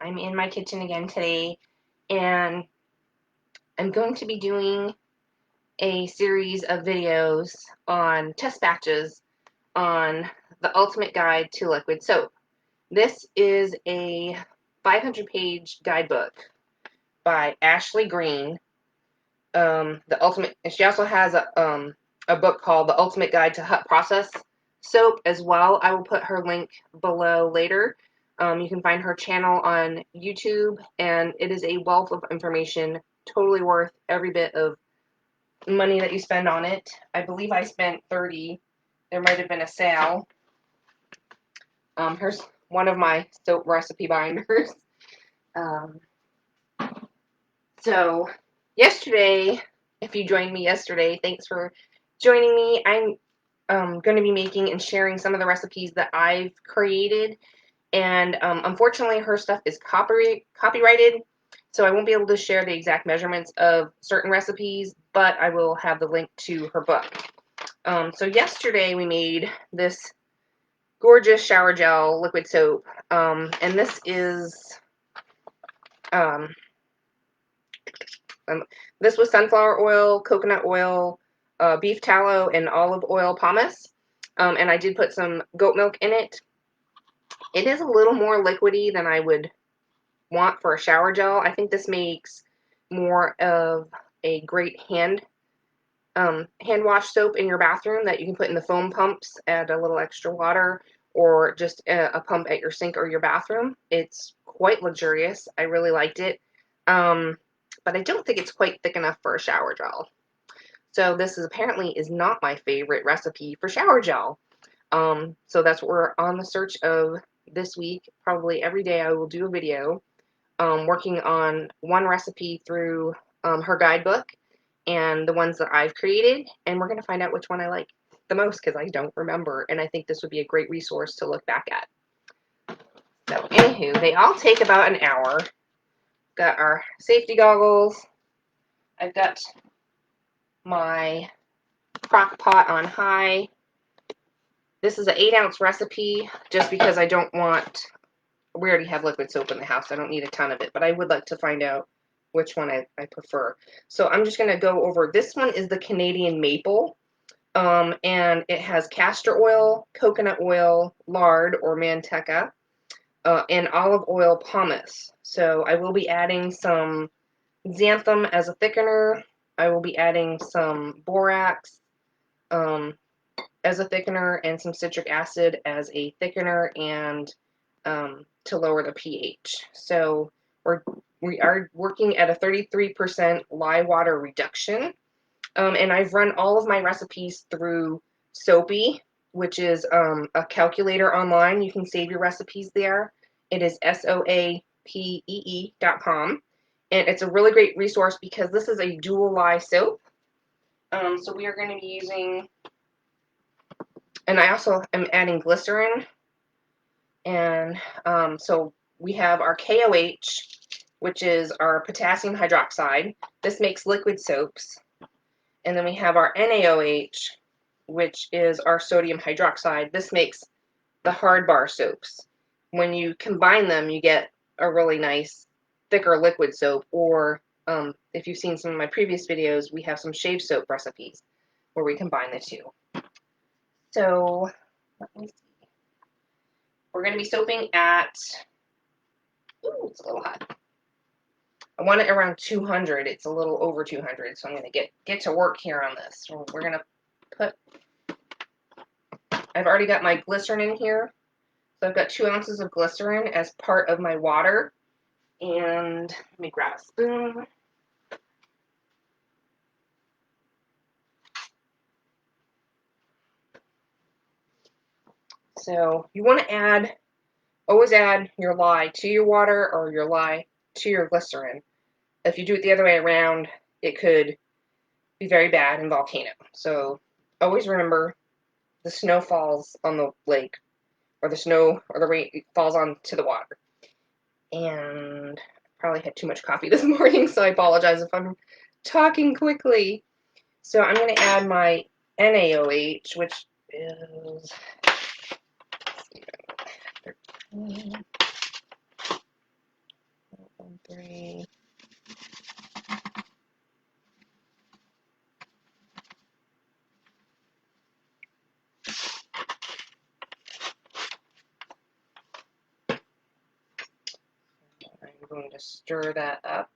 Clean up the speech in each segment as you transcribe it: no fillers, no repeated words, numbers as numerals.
I'm in my kitchen again today, and I'm going to be doing a series of videos on test batches on the ultimate guide to liquid soap. This is a 500-page guidebook by Ashley Green. She also has a book called The Ultimate Guide to Hot Process Soap as well. I will put her link below later. You can find her channel on YouTube, and it is a wealth of information, totally worth every bit of money that you spend on it. I believe I spent $30. There might have been a sale. Here's one of my soap recipe binders. So yesterday, if you joined me yesterday, thanks for joining me. I'm going to be making and sharing some of the recipes that I've created. And unfortunately, her stuff is copyrighted, so I won't be able to share the exact measurements of certain recipes, but I will have the link to her book. So yesterday, we made this gorgeous shower gel liquid soap, and this is this was sunflower oil, coconut oil, beef tallow, and olive oil pomace, and I did put some goat milk in it. It is a little more liquidy than I would want for a shower gel. I think this makes more of a great hand wash soap in your bathroom that you can put in the foam pumps, add a little extra water, or just a pump at your sink or your bathroom. It's quite luxurious. I really liked it, but I don't think it's quite thick enough for a shower gel. So this apparently is not my favorite recipe for shower gel. So that's what we're on the search of this week. Probably every day I will do a video working on one recipe through her guidebook and the ones that I've created, and we're going to find out which one I like the most because I don't remember, and I think this would be a great resource to look back at. So anywho, they all take about an hour. Got our safety goggles. I've got my crock pot on high. This is an 8-ounce recipe just because I don't want, we already have liquid soap in the house. I don't need a ton of it, but I would like to find out which one I prefer. So I'm just going to go over, this one is the Canadian Maple, and it has castor oil, coconut oil, lard or manteca, and olive oil pomace. So I will be adding some xanthan as a thickener. I will be adding some borax as a thickener and some citric acid as a thickener and to lower the pH. So we are working at a 33% lye water reduction. And I've run all of my recipes through Soapy, which is a calculator online. You can save your recipes there. It is soapee.com. And it's a really great resource because this is a dual lye soap. So we are going to be using, and I also am adding glycerin. And so we have our KOH, which is our potassium hydroxide. This makes liquid soaps. And then we have our NaOH, which is our sodium hydroxide. This makes the hard bar soaps. When you combine them, you get a really nice, thicker liquid soap. Or if you've seen some of my previous videos, we have some shave soap recipes where we combine the two. So let me see. We're going to be soaping at, ooh, it's a little hot. I want it around 200. It's a little over 200, so I'm going to get to work here on this. So we're going to put, I've already got my glycerin in here. So I've got 2 ounces of glycerin as part of my water. And let me grab a spoon. So you want to always add your lye to your water or your lye to your glycerin. If you do it the other way around, it could be very bad in volcano. So always remember, the snow falls on the lake, or the snow or the rain falls onto the water. And I probably had too much coffee this morning, so I apologize if I'm talking quickly. So I'm going to add my NaOH, which is, 3. I'm going to stir that up.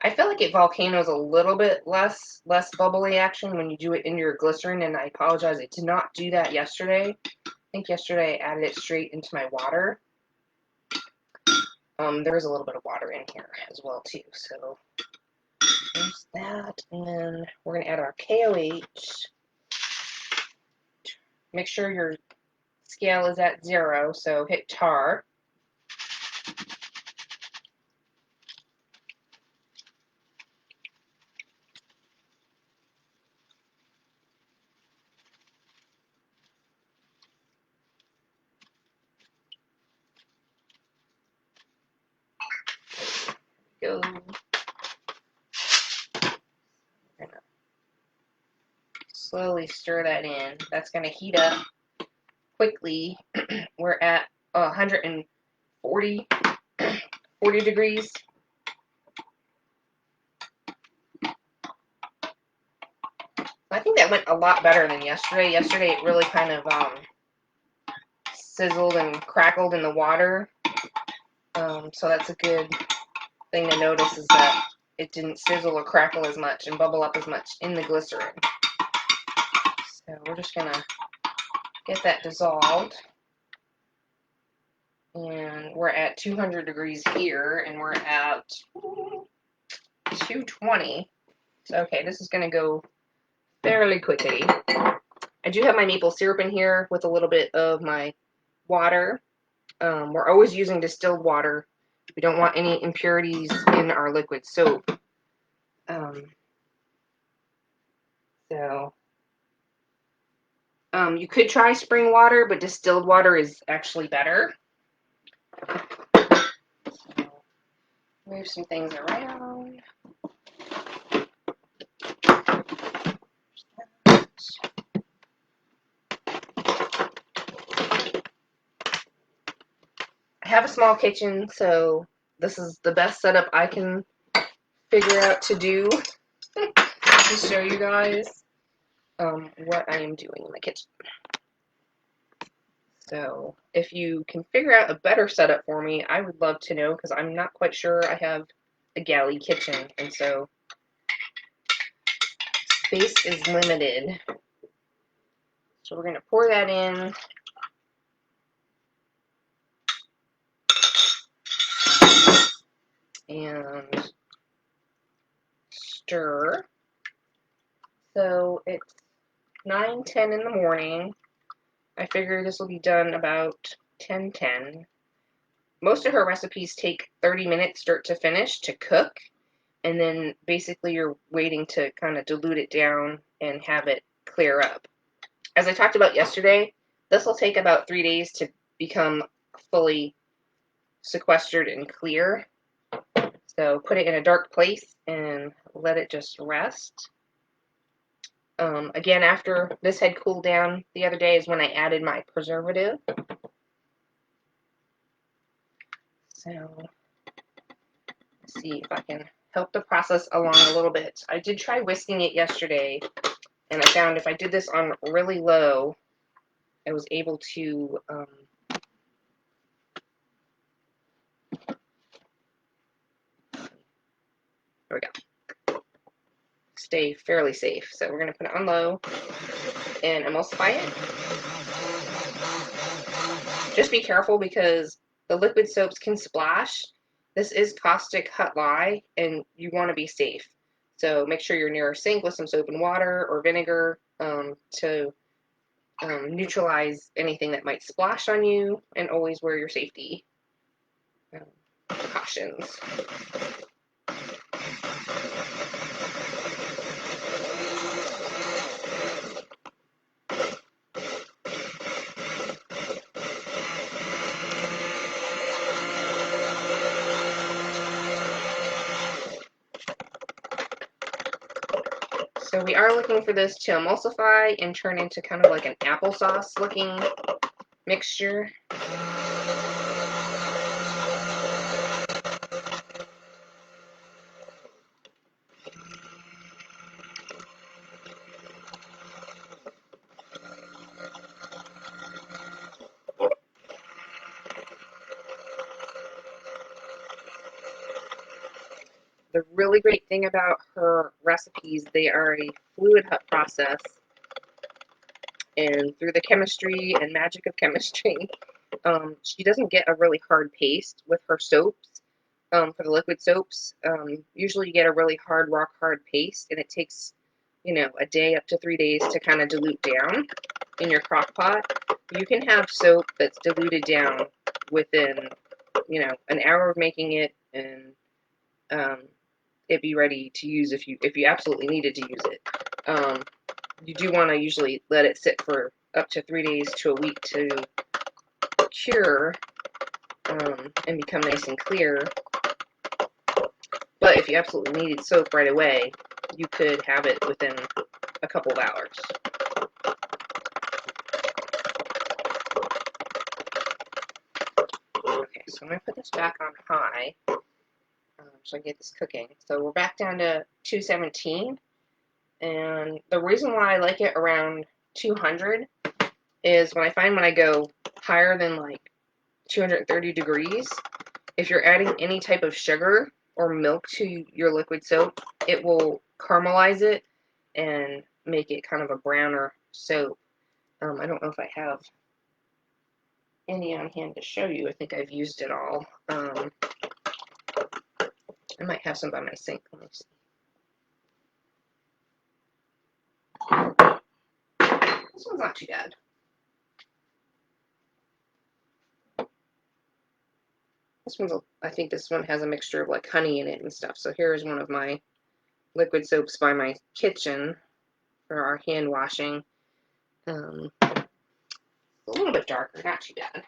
I feel like it volcanoes a little bit less bubbly action when you do it in your glycerin, and I apologize, I did not do that yesterday. I think yesterday I added it straight into my water. There's a little bit of water in here as well too, so there's that, and then we're going to add our KOH. Make sure your scale is at 0, so hit tar. Go. Slowly stir that in. That's going to heat up quickly. We're at 140 degrees. I think that went a lot better than yesterday. Yesterday it really kind of sizzled and crackled in the water. So that's a good thing to notice, is that it didn't sizzle or crackle as much and bubble up as much in the glycerin. So we're just going to get that dissolved. And we're at 200 degrees here, and we're at 220. So, okay, this is going to go fairly quickly. I do have my maple syrup in here with a little bit of my water. We're always using distilled water. We don't want any impurities in our liquid soap. You could try spring water, but distilled water is actually better. So, move some things around. I have a small kitchen, so this is the best setup I can figure out to do to show you guys what I am doing in my kitchen. So if you can figure out a better setup for me, I would love to know, because I'm not quite sure. I have a galley kitchen, and so space is limited. So we're going to pour that in. And stir. So it's 9:10 in the morning. I figure this will be done about 10:10. Most of her recipes take 30 minutes start to finish to cook, and then basically you're waiting to kind of dilute it down and have it clear up. As I talked about yesterday, this will take about 3 days to become fully sequestered and clear. So put it in a dark place and let it just rest. Again, after this had cooled down the other day is when I added my preservative. So let's see if I can help the process along a little bit. I did try whisking it yesterday, and I found if I did this on really low, I was able to there we go. Stay fairly safe. So we're going to put it on low and emulsify it. Just be careful because the liquid soaps can splash. This is caustic hot lye, and you want to be safe. So make sure you're near a sink with some soap and water or vinegar to neutralize anything that might splash on you, and always wear your safety precautions. So we are looking for this to emulsify and turn into kind of like an applesauce looking mixture. The really great thing about her recipes, they are a fluid hut process, and through the chemistry and magic of chemistry, she doesn't get a really hard paste with her soaps. For the liquid soaps, usually you get a really hard, rock hard paste, and it takes, a day up to 3 days to kind of dilute down in your crock pot. You can have soap that's diluted down within, an hour of making it, and it be ready to use if you absolutely needed to use it. You do want to usually let it sit for up to 3 days to a week to cure and become nice and clear. But if you absolutely needed soap right away, you could have it within a couple of hours. Okay, so I'm going to put this back on high so I get this cooking. So we're back down to 217. And the reason why I like it around 200 is when I go higher than like 230 degrees, if you're adding any type of sugar or milk to your liquid soap, it will caramelize it and make it kind of a browner soap. I don't know if I have any on hand to show you. I think I've used it all. I might have some by my sink. Let me see. This one's not too bad. I think this one has a mixture of like honey in it and stuff. So here's one of my liquid soaps by my kitchen for our hand washing. A little bit darker, not too bad.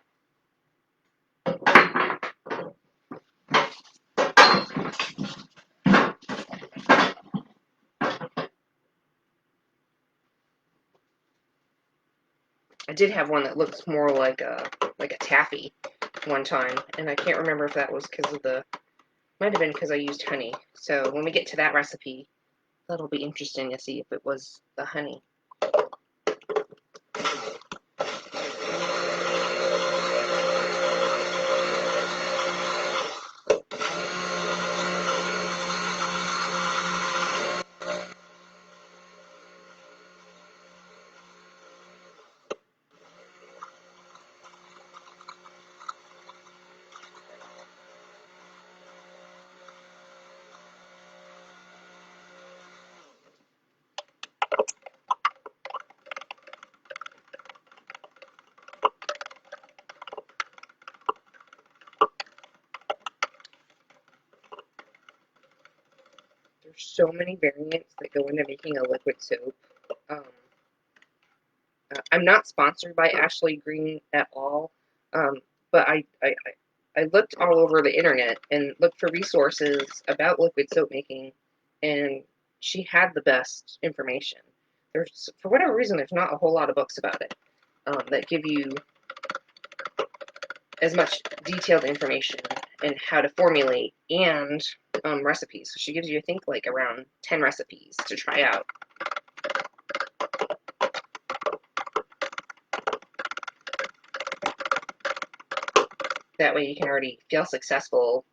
I did have one that looks more like a taffy one time, and I can't remember if that was because of might have been because I used honey. So when we get to that recipe, that'll be interesting to see if it was the honey. There's so many variants that go into making a liquid soap. I'm not sponsored by Ashley Green at all, but I looked all over the internet and looked for resources about liquid soap making, and she had the best information. For whatever reason, there's not a whole lot of books about it that give you as much detailed information and how to formulate and recipes. So she gives you, I think, like around 10 recipes to try out. That way you can already feel successful,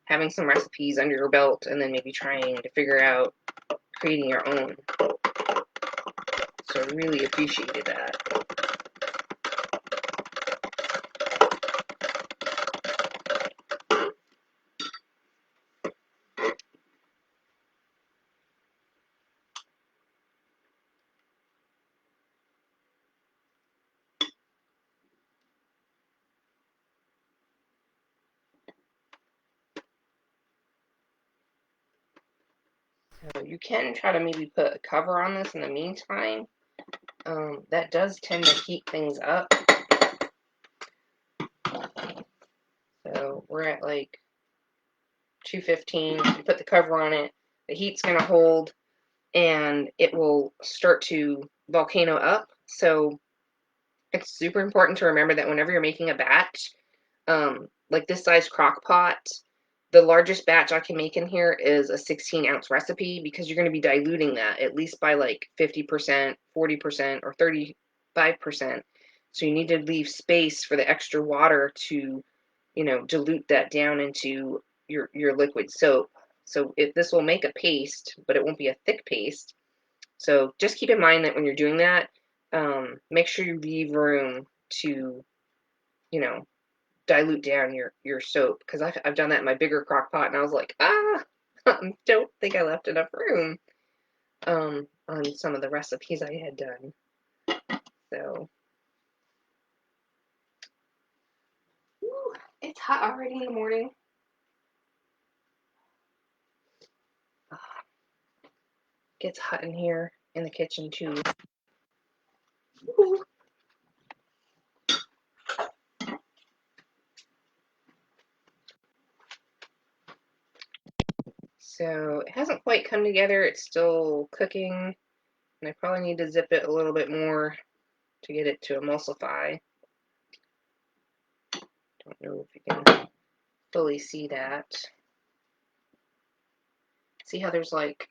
having some recipes under your belt and then maybe trying to figure out creating your own. So I really appreciated that. So you can try to maybe put a cover on this in the meantime. That does tend to heat things up. So we're at like 215. You put the cover on it, the heat's going to hold, and it will start to volcano up. So it's super important to remember that whenever you're making a batch, like this size crock pot, the largest batch I can make in here is a 16-ounce recipe because you're going to be diluting that at least by like 50%, 40%, or 35%. So you need to leave space for the extra water to, dilute that down into your liquid soap. So this will make a paste, but it won't be a thick paste. So just keep in mind that when you're doing that, make sure you leave room to, you know, dilute down your soap, because I've done that in my bigger crock pot, and I was like, I don't think I left enough room on some of the recipes I had done. So, whew, it's hot already in the morning. Gets hot in here in the kitchen too. Ooh. So it hasn't quite come together. It's still cooking, and I probably need to zip it a little bit more to get it to emulsify. Don't know if you can fully see that. See how there's like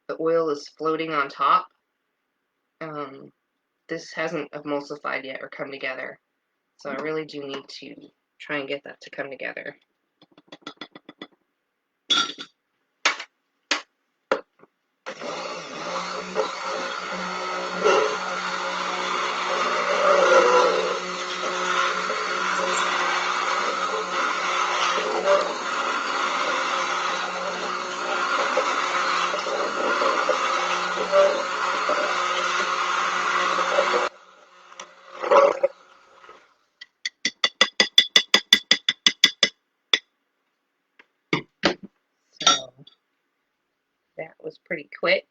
the oil is floating on top? This hasn't emulsified yet or come together. So I really do need to try and get that to come together. So that was pretty quick.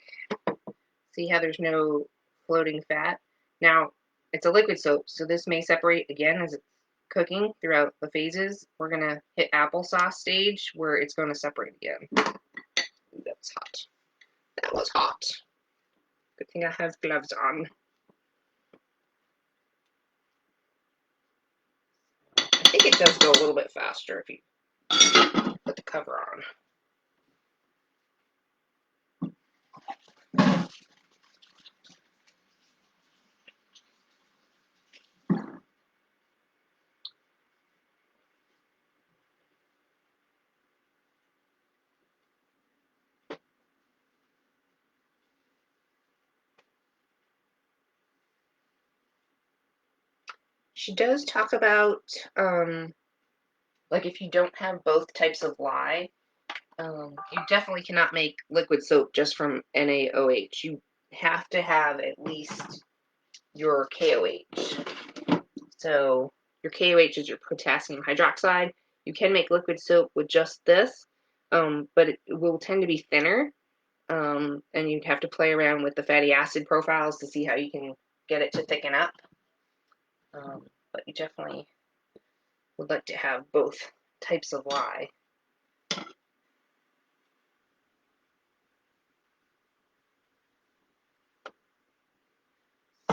See how there's no floating fat? Now, it's a liquid soap, so this may separate again as it's cooking throughout the phases. We're going to hit applesauce stage where it's going to separate again. Ooh, that was hot. That was hot. Good thing I have gloves on. I think it does go a little bit faster if you put the cover on. She does talk about, like if you don't have both types of lye, you definitely cannot make liquid soap just from NaOH. You have to have at least your KOH. So your KOH is your potassium hydroxide. You can make liquid soap with just this, but it will tend to be thinner, and you'd have to play around with the fatty acid profiles to see how you can get it to thicken up. But you definitely would like to have both types of lye.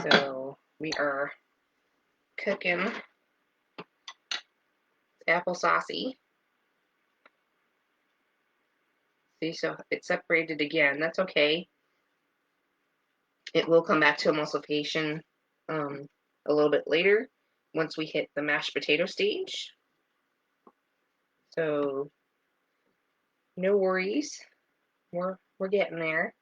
So we are cooking applesauce. See, so it's separated again. That's okay. It will come back to emulsification a little bit later once we hit the mashed potato stage. So no worries. We're getting there.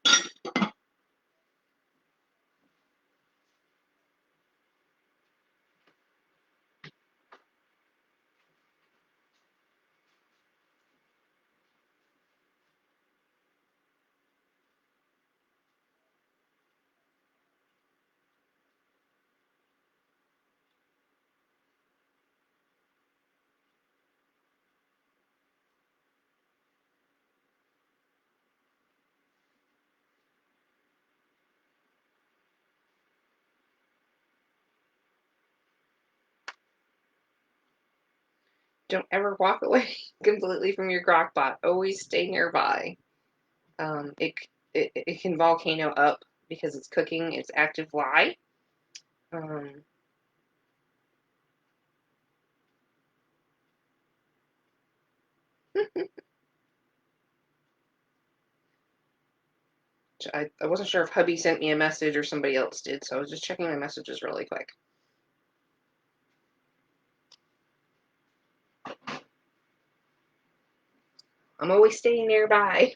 Don't ever walk away completely from your crock pot. Always stay nearby. It can volcano up because it's cooking. It's active lye. I wasn't sure if hubby sent me a message or somebody else did, so I was just checking my messages really quick. I'm always staying nearby.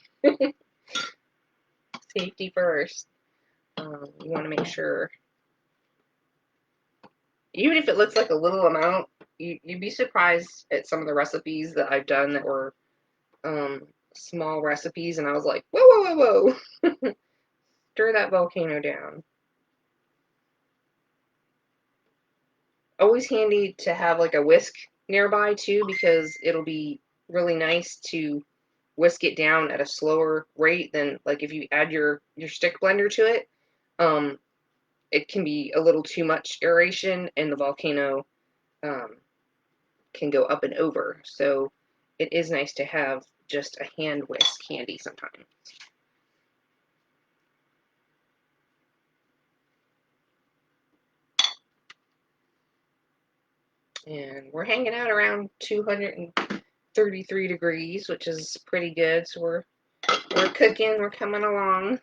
Safety first. You want to make sure, even if it looks like a little amount, you'd be surprised at some of the recipes that I've done that were small recipes, and I was like, whoa, whoa, whoa, whoa. Stir that volcano down. Always handy to have like a whisk nearby too, because it'll be really nice to whisk it down at a slower rate than like if you add your stick blender to it. It can be a little too much aeration, and the volcano can go up and over. So it is nice to have just a hand whisk handy sometimes. And we're hanging out around 233 degrees, which is pretty good. So we're cooking, we're coming along.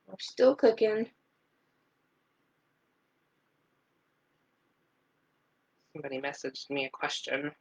We're still cooking. Somebody messaged me a question.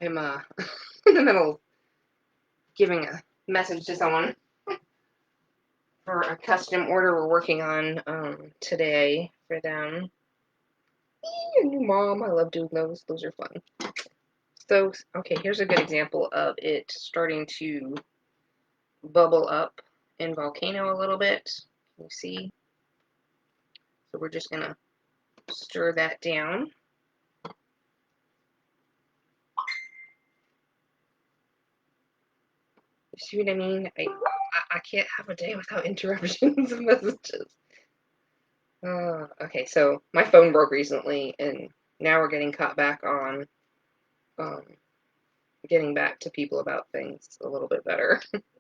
Oh, I'm in the middle of giving a message to someone for a custom order we're working on today for them. Your new mom. I love doing those. Those are fun. So, okay, here's a good example of it starting to bubble up in volcano a little bit. Can you see? So we're just gonna stir that down. You see what I mean? I can't have a day without interruptions of messages. Okay, so my phone broke recently, and now we're getting caught back on getting back to people about things a little bit better.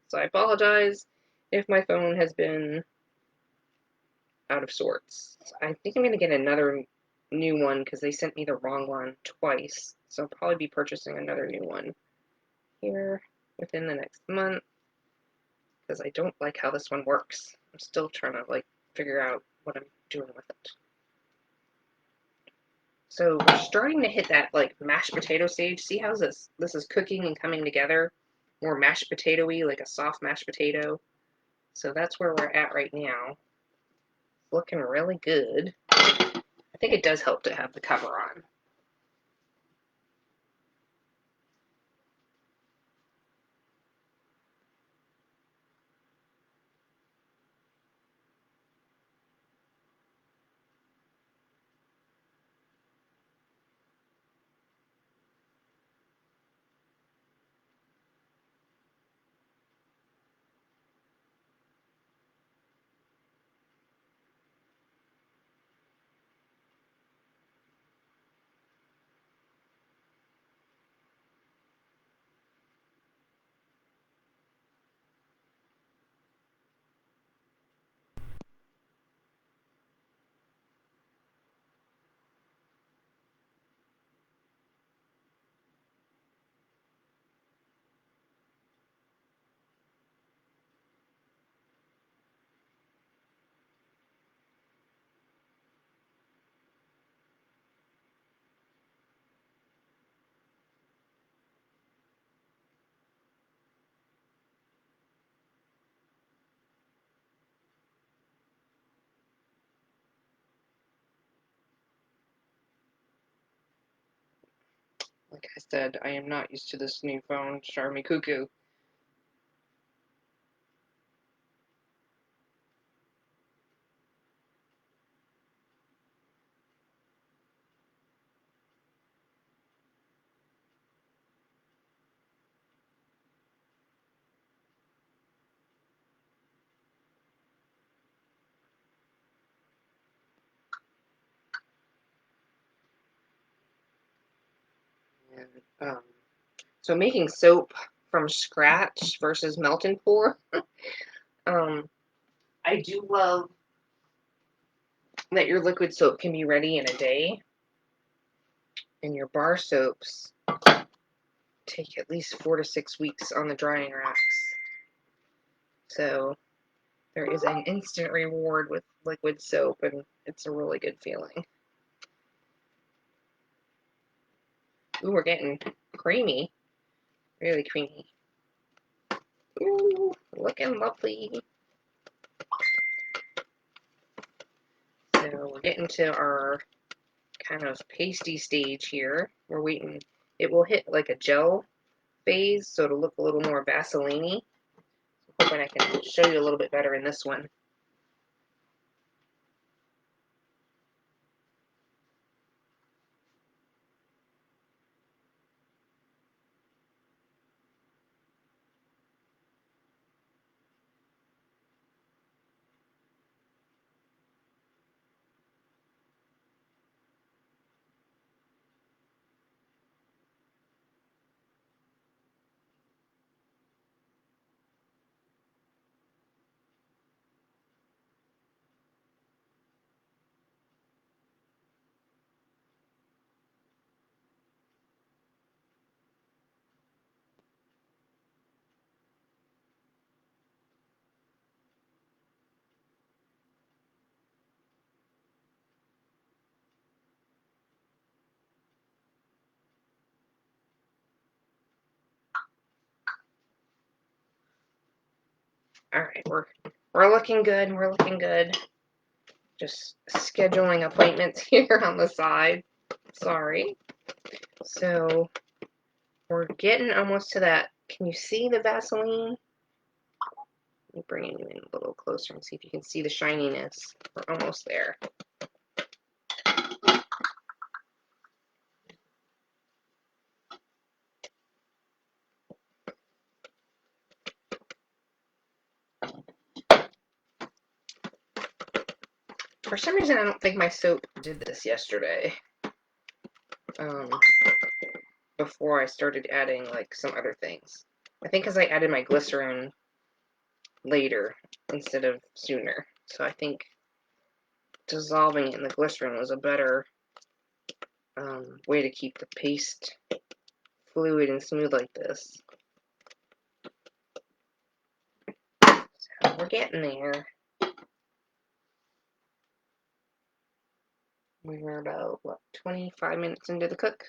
So I apologize if my phone has been out of sorts. I think I'm going to get another new one because they sent me the wrong one twice. So I'll probably be purchasing another new one here within the next month because I don't like how this one works. I'm still trying to like figure out what I'm doing with it. So we're starting to hit that like mashed potato stage. See how this is cooking and coming together? More mashed potato-y, like a soft mashed potato. So that's where we're at right now. Looking really good. I think it does help to have the cover on. Like I said, I am not used to this new phone. It's driving me cuckoo. And, so making soap from scratch versus melt and pour. um, I do love that your liquid soap can be ready in a day, and your bar soaps take at least 4 to 6 weeks on the drying racks. So there is an instant reward with liquid soap, and it's a really good feeling. Ooh, we're getting creamy, really creamy. Ooh, looking lovely. So we're getting to our kind of pasty stage here. We're waiting. It will hit like a gel phase, so it'll look a little more Vaseline-y. Hoping I can show you a little bit better in this one. All right, we're looking good. We're looking good. Just scheduling appointments here on the side. Sorry. So we're getting almost to that. Can you see the Vaseline? Let me bring you in a little closer and see if you can see the shininess. We're almost there. For some reason, I don't think my soap did this yesterday. Before I started adding like some other things. I think because I added my glycerin later instead of sooner. So I think dissolving it in the glycerin was a better way to keep the paste fluid and smooth like this. So we're getting there. We're about, what, 25 minutes into the cook?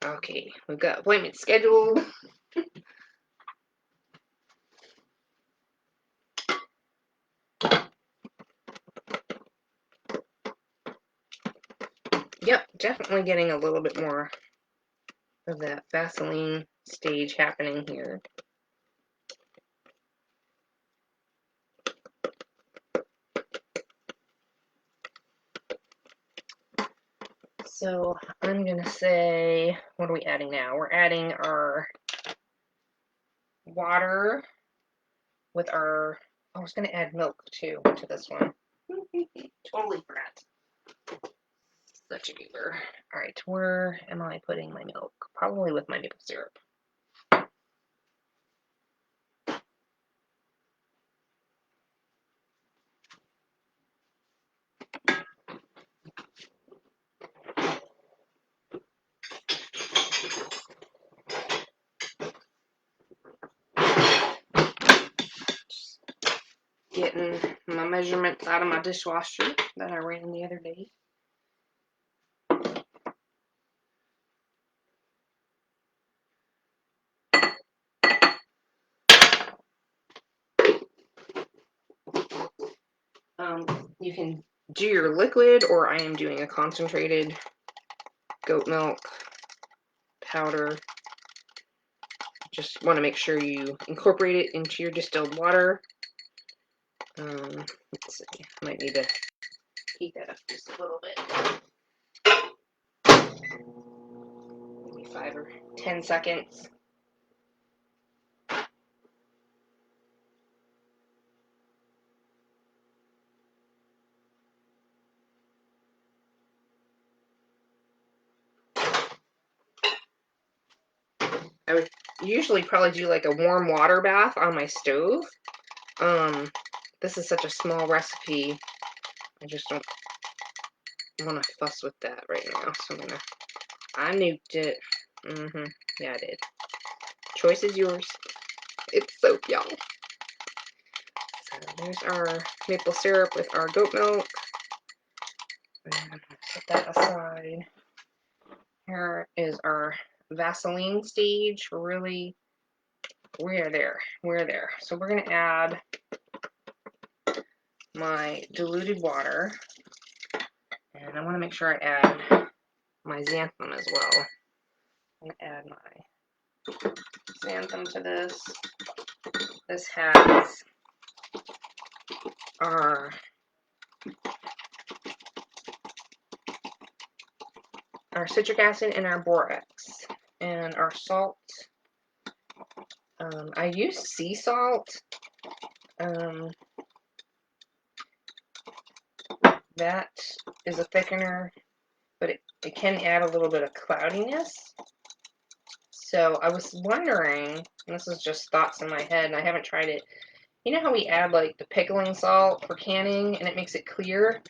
Okay, we've got appointments scheduled. Yep, definitely getting a little bit more of that Vaseline stage happening here. So I'm gonna say, what are we adding now? We're adding our water with our, I was gonna add milk too to this one. Totally forgot. Such a goober. Alright, where am I putting my milk? Probably with my maple syrup. Getting my measurements out of my dishwasher that I ran the other day. You can do your liquid, or I am doing a concentrated goat milk powder. Just want to make sure you incorporate it into your distilled water. Let's see, might need to heat that up just a little bit. Maybe 5 or 10 seconds. I would usually probably do like a warm water bath on my stove. This is such a small recipe. I just don't want to fuss with that right now. So I nuked it. Yeah, I did. Choice is yours. It's soap, y'all. So there's our maple syrup with our goat milk. And put that aside. Here is our Vaseline stage. We're there. So we're gonna add my diluted water, and I want to make sure I add my xanthan as well. I'm gonna add my xanthan to this. This has our citric acid and our borax, and our salt. I use sea salt. That is a thickener, but it can add a little bit of cloudiness. So I was wondering, and this is just thoughts in my head, and I haven't tried it. You know how we add like the pickling salt for canning and it makes it clear?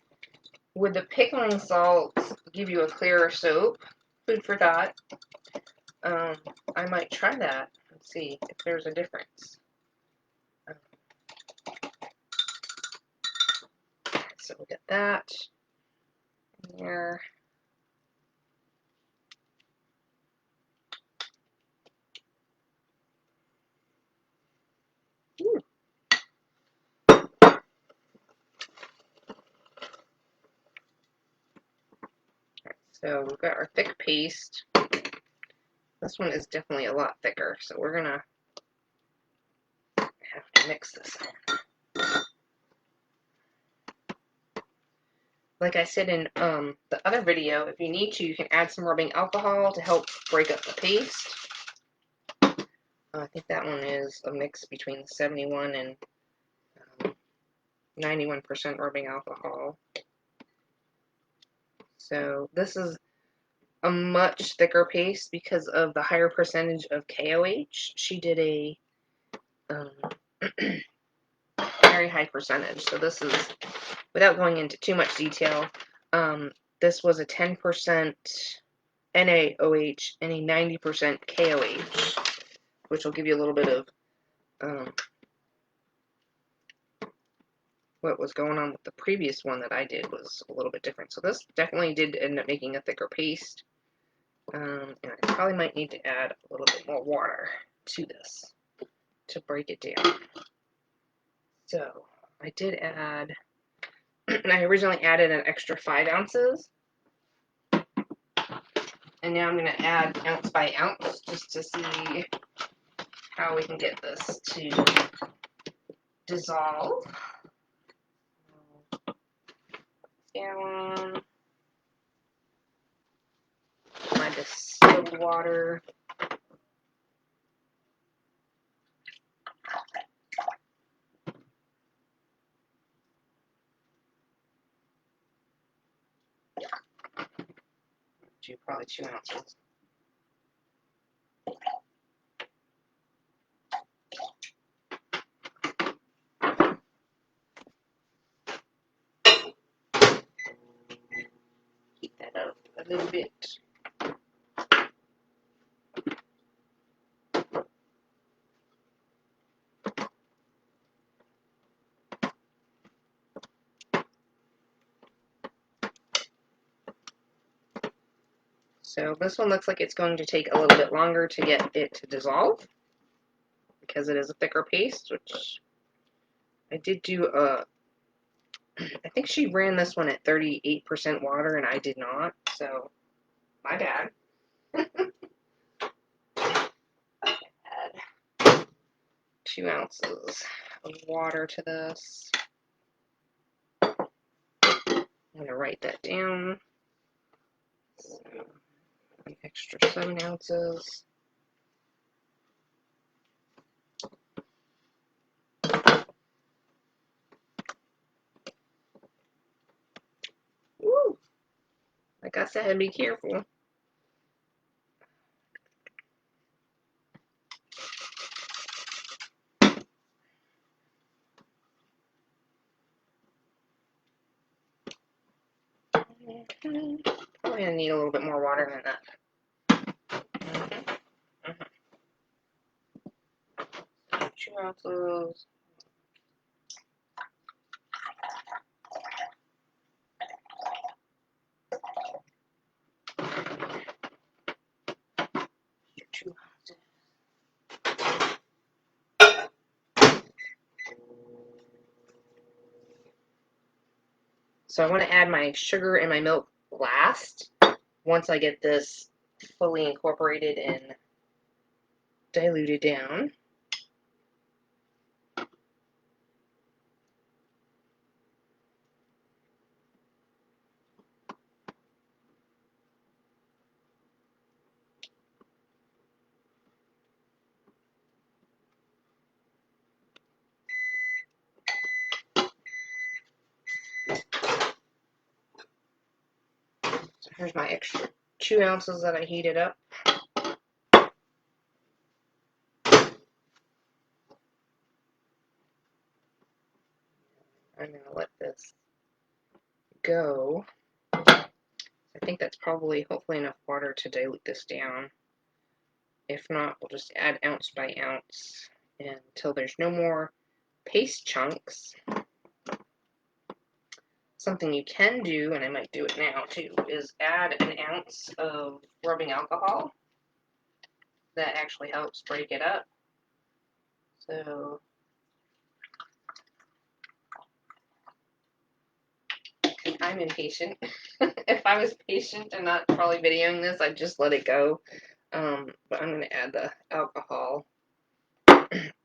Would the pickling salt give you a clearer soap? Food for thought. I might try that and see if there's a difference. So we'll get that here. Ooh. So we've got our thick paste. This one is definitely a lot thicker, so we're gonna have to mix this in. Like I said in the other video, if you need to, you can add some rubbing alcohol to help break up the paste. I think that one is a mix between 71 and 91% rubbing alcohol. So this is a much thicker paste because of the higher percentage of KOH. She did a very high percentage. So this is, without going into too much detail, this was a 10% NaOH, and a 90% KOH, which will give you a little bit of what was going on with the previous one that I did was a little bit different. So this definitely did end up making a thicker paste. And I probably might need to add a little bit more water to this to break it down. So I did add, I originally added an extra 5 ounces. And now I'm going to add ounce by ounce just to see how we can get this to dissolve. Down my distilled water. Do probably 2 ounces. Heat that up a little bit. So this one looks like it's going to take a little bit longer to get it to dissolve because it is a thicker paste, which I did do I think she ran this one at 38% water and I did not, so my bad. Add 2 ounces of water to this. I'm going to write that down. So, an extra 7 ounces. Woo! Like I said, be careful. Probably gonna need a little bit more water than that. 2 ounces. So I want to add my sugar and my milk last, once I get this fully incorporated and diluted down. So here's my extra 2 ounces that I heated up. I'm going to let this go. I think that's probably, hopefully, enough water to dilute this down. If not, we'll just add ounce by ounce until there's no more paste chunks. Something you can do, and I might do it now too, is add an ounce of rubbing alcohol. That actually helps break it up. So I'm impatient. If I was patient and not probably videoing this, I'd just let it go. But I'm going to add the alcohol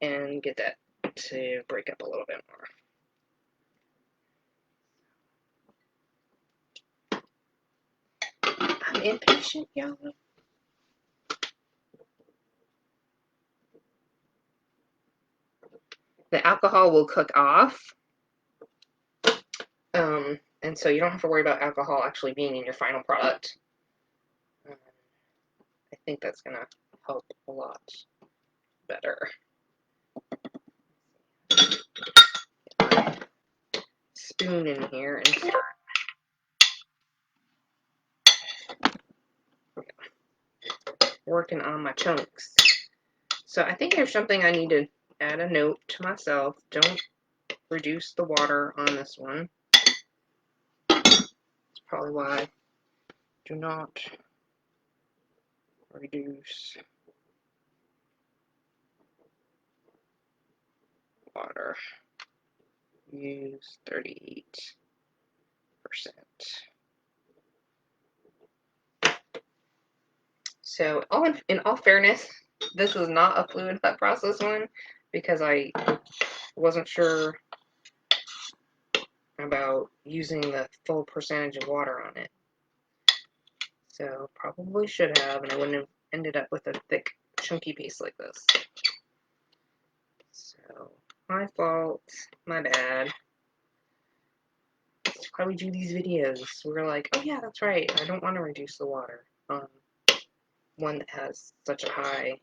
and get that to break up a little bit more. I'm impatient, y'all. The alcohol will cook off. And so you don't have to worry about alcohol actually being in your final product. I think that's going to help a lot better. Spoon in here and start. working on my chunks. So I think there's something I need to add a note to myself. Don't reduce the water on this one. That's probably why. Do not reduce water. Use 38%. So, in all fairness, this is not a fluid cut process one because I wasn't sure about using the full percentage of water on it. So, probably should have, and I wouldn't have ended up with a thick, chunky paste like this. So, my fault, my bad. That's why we do these videos. We're like, oh yeah, that's right, I don't want to reduce the water on one that has such a high,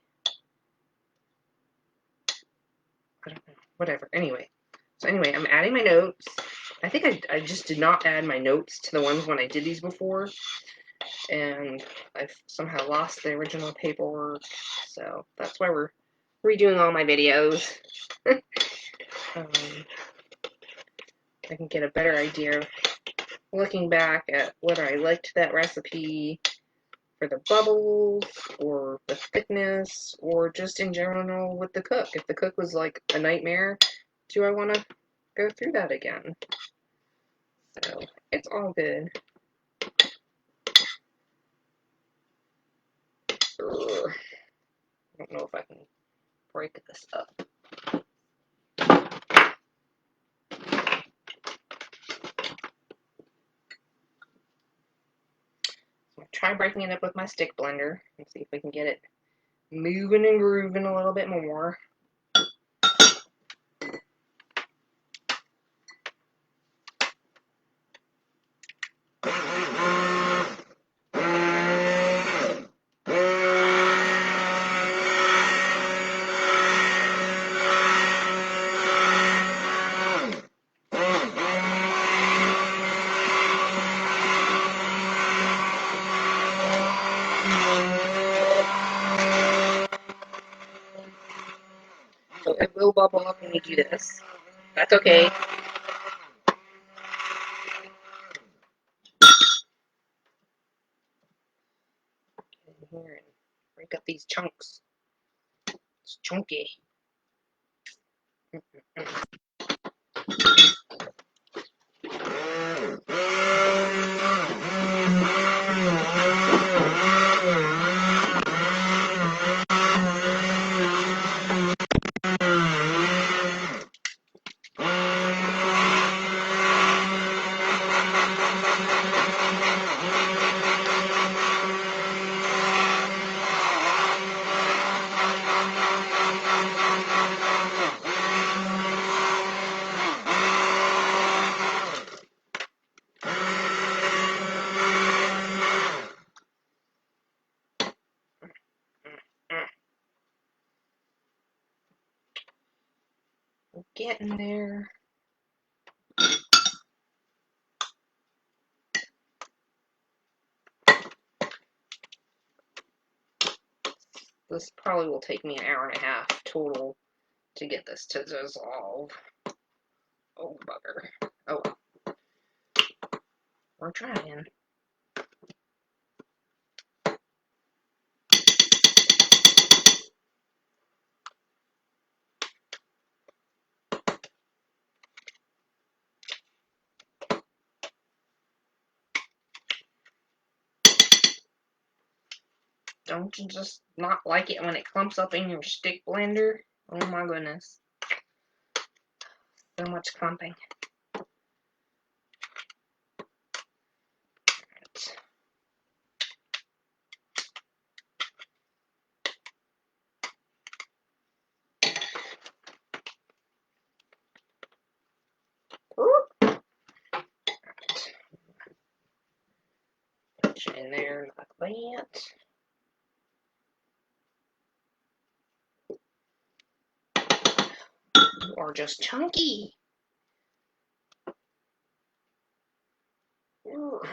I don't know, whatever. Anyway, I'm adding my notes. I think I just did not add my notes to the ones when I did these before, and I've somehow lost the original paperwork, so that's why we're redoing all my videos. I can get a better idea of looking back at whether I liked that recipe for the bubbles, or the thickness, or just in general with the cook. If the cook was like a nightmare, do I want to go through that again? So, it's all good. Ugh. I don't know if I can break this up. I'll try breaking it up with my stick blender and see if we can get it moving and grooving a little bit more. So it will bubble up when you do this. That's okay. Get in here and break up these chunks. It's chunky. We're getting there. This probably will take me an hour and a half total to get this to dissolve. Oh, bugger. Oh, we're trying. Don't you just not like it when it clumps up in your stick blender? Oh my goodness. So much clumping. Put you in there like that. You are just chunky. Ugh.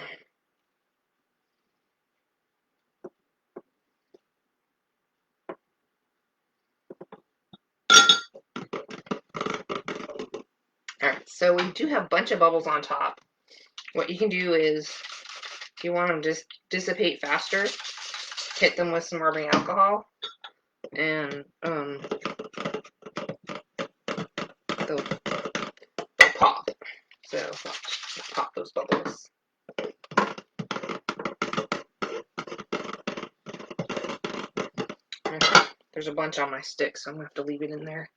Alright, so we do have a bunch of bubbles on top. What you can do is, if you want them to just dissipate faster, hit them with some rubbing alcohol, and they'll pop. So, watch, pop those bubbles. Okay. There's a bunch on my stick, so I'm going to have to leave it in there.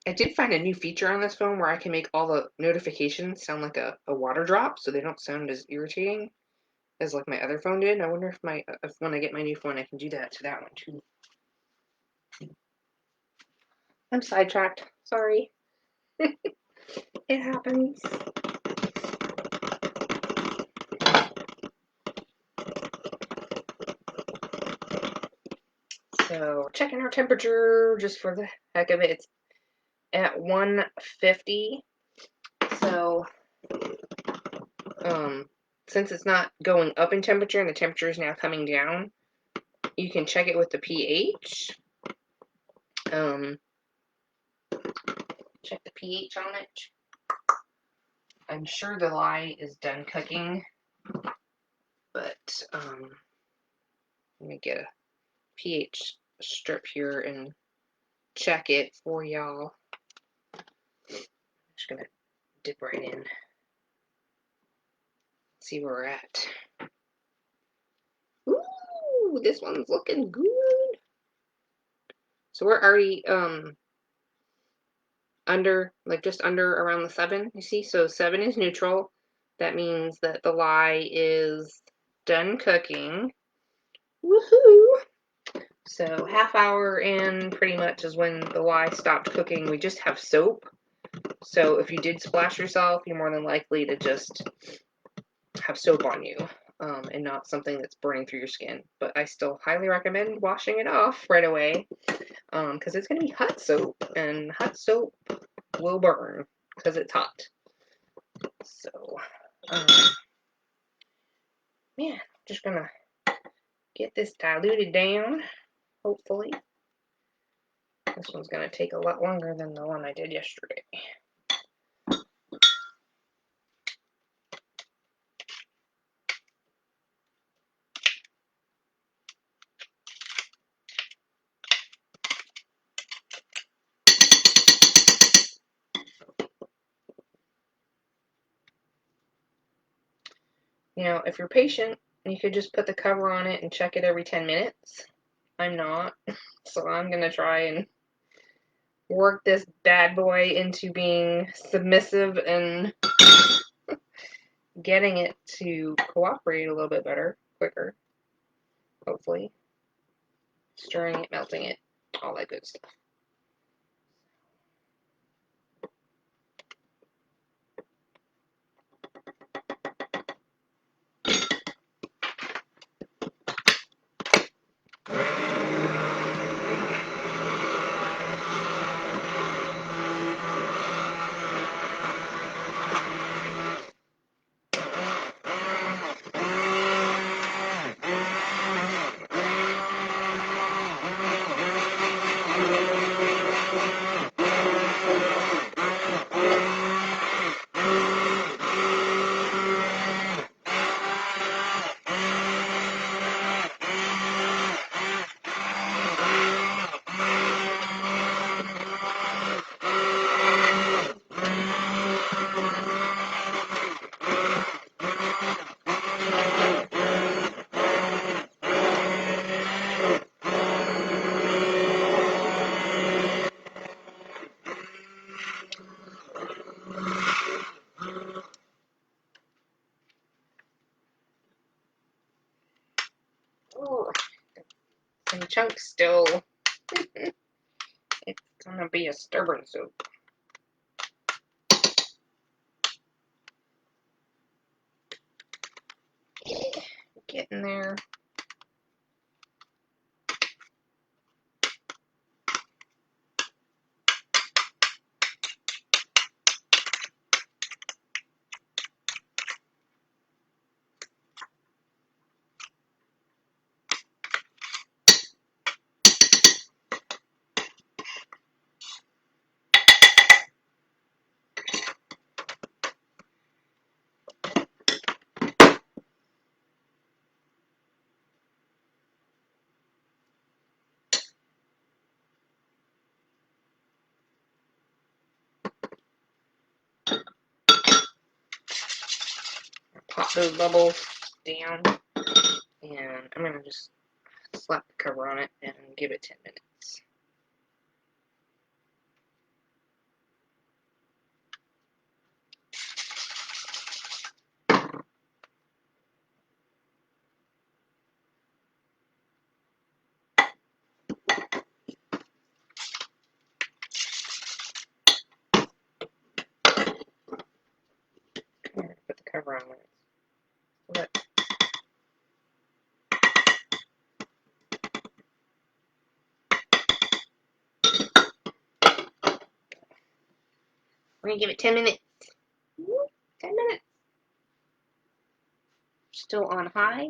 I did find a new feature on this phone where I can make all the notifications sound like a water drop, so they don't sound as irritating as like my other phone did. I wonder if when I get my new phone I can do that to that one too. I'm sidetracked. Sorry. It happens. So checking our temperature just for the heck of it. It's at 150. So since it's not going up in temperature and the temperature is now coming down, you can check it with the pH. Check the pH on it. I'm sure the lye is done cooking, but let me get a pH strip here and check it for y'all. I'm just gonna dip right in, see where we're at. Ooh, this one's looking good. So we're already under, like just under around the 7, you see? So 7 is neutral. That means that the lye is done cooking. Woohoo! So half hour in pretty much is when the lye stopped cooking. We just have soap. So if you did splash yourself, you're more than likely to just have soap on you and not something that's burning through your skin. But I still highly recommend washing it off right away because it's going to be hot soap, and hot soap will burn because it's hot. So, man, I'm just going to get this diluted down, hopefully. This one's going to take a lot longer than the one I did yesterday. You know, if you're patient, you could just put the cover on it and check it every 10 minutes. I'm not, so I'm going to try and work this bad boy into being submissive and getting it to cooperate a little bit better, quicker, hopefully. Stirring it, melting it, all that good stuff. Oh, some chunks still. It's gonna be a stubborn soup. Getting there. pop those bubbles down, and I'm going to just slap the cover on it and give it 10 minutes. Put the cover on when it's wet. We're going to give it 10 minutes. 10 minutes. Still on high.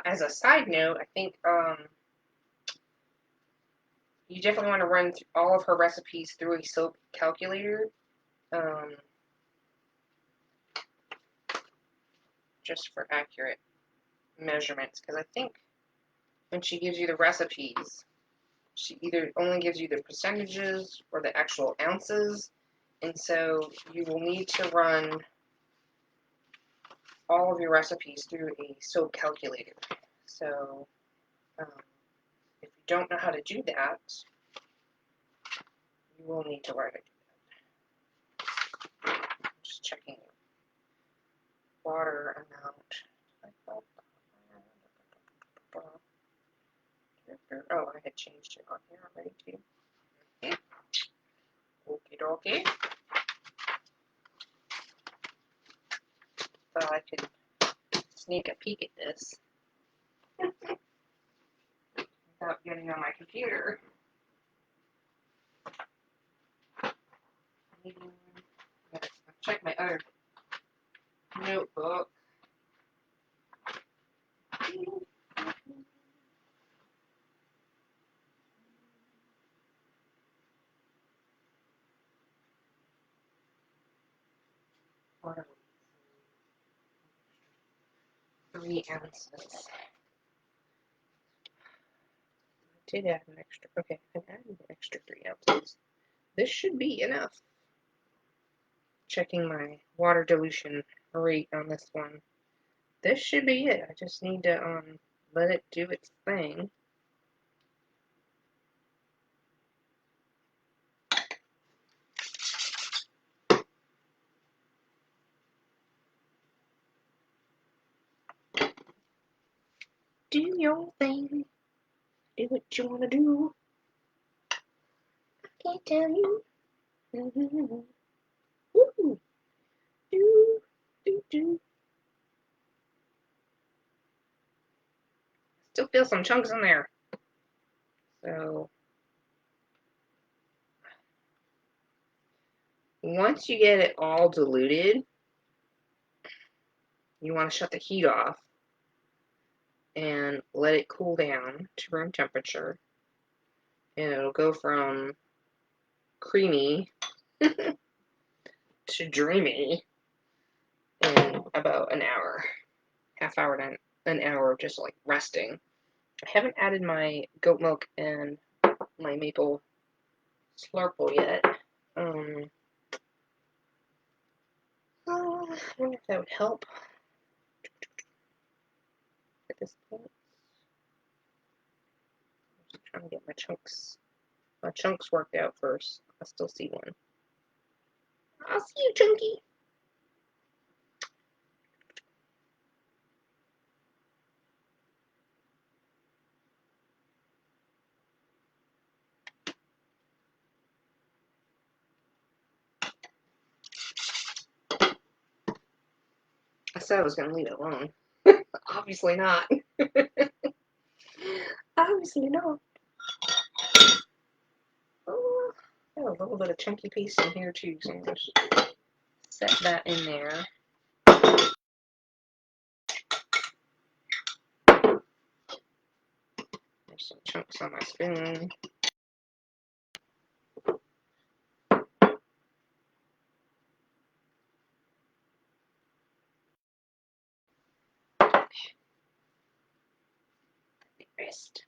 As a side note, I think you definitely want to run all of her recipes through a soap calculator, just for accurate measurements, because I think when she gives you the recipes, she either only gives you the percentages or the actual ounces, and so you will need to run all of your recipes through a soap calculator. So if you don't know how to do that, you will need to learn to do that. Just checking water amount. Oh, I had changed it on here already too. Okay. Okie dokie. Thought I could sneak a peek at this without getting on my computer. Check my other notebook. Water. 3 ounces. I did add an extra. Okay, I added an extra 3 ounces. This should be enough. Checking my water dilution rate on this one. This should be it. I just need to let it do its thing. Do your thing. Do what you want to do. I can't tell you. Woo. Do. Still feel some chunks in there. So once you get it all diluted, you want to shut the heat off and let it cool down to room temperature. And it'll go from creamy to dreamy in about an hour. Half hour to an hour of just like resting. I haven't added my goat milk and my maple slurple yet. I wonder if that would help at this point. I'm just trying to get my chunks My chunks worked out first. I still see one. I'll see you, Chunky. I said I was going to leave it alone. Obviously not. Obviously not. Oh, got a little bit of chunky paste in here too, so I'm going to set that in there. There's some chunks on my spoon. Wrist.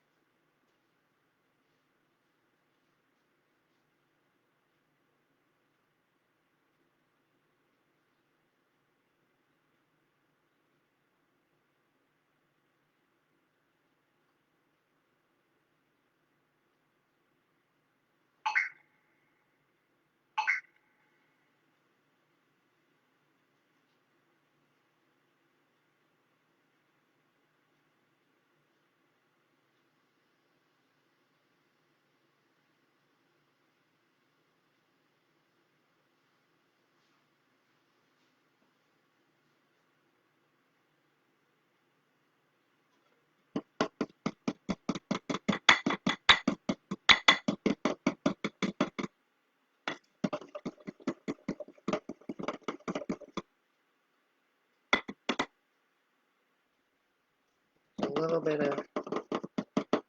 A little bit of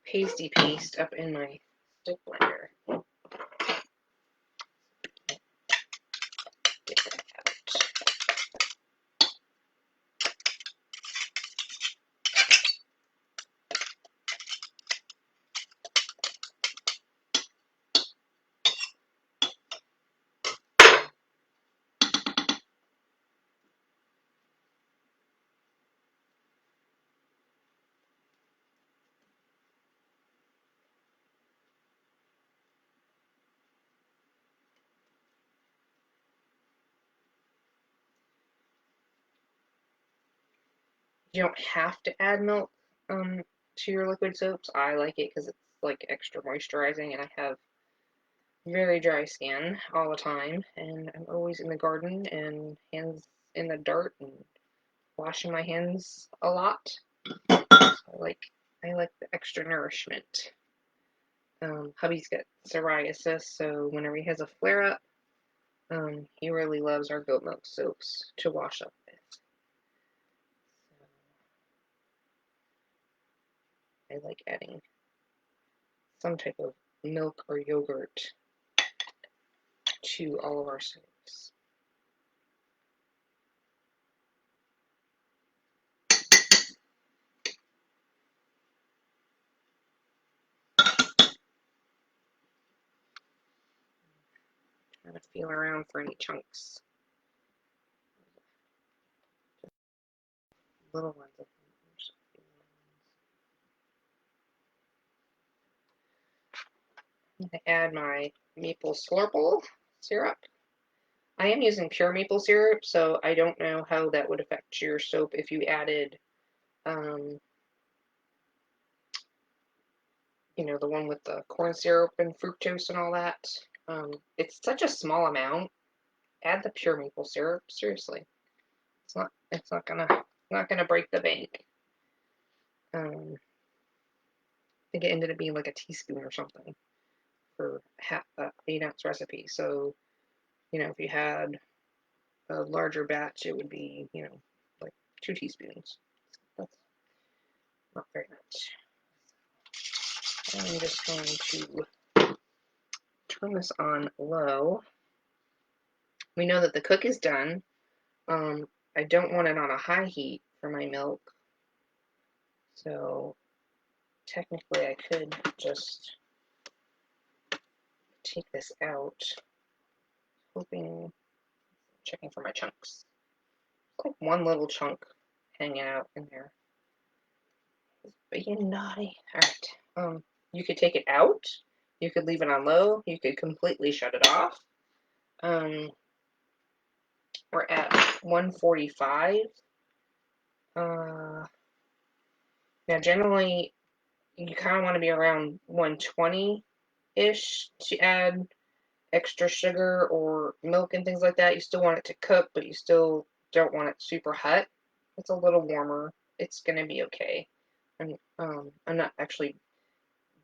pasty paste up in my stick blender. Get that out. You don't have to add milk to your liquid soaps. I like it because it's like extra moisturizing, and I have very dry skin all the time, and I'm always in the garden and hands in the dirt and washing my hands a lot. So I like the extra nourishment. Hubby's got psoriasis, so whenever he has a flare up, he really loves our goat milk soaps to wash up with. So I like adding some type of milk or yogurt to all of our soaps. Trying to feel around for any chunks. Little ones. I add my maple slurple syrup. I am using pure maple syrup, so I don't know how that would affect your soap if you added, you know, the one with the corn syrup and fructose and all that. It's such a small amount. Add the pure maple syrup. Seriously, it's not gonna break the bank. I think it ended up being like a teaspoon or something for half 8-ounce recipe. So, you know, if you had a larger batch, it would be, you know, like 2 teaspoons. That's not very much. I'm just going to turn this on low. We know that the cook is done. I don't want it on a high heat for my milk. So technically I could just take this out, checking for my chunks. It's like one little chunk hanging out in there. It's being naughty. Alright. You could take it out You could leave it on low. You could completely shut it off. We're at 145. Now, generally, you kind of want to be around 120-ish to add extra sugar or milk and things like that. You still want it to cook, but you still don't want it super hot. It's a little warmer. It's going to be okay. I'm not actually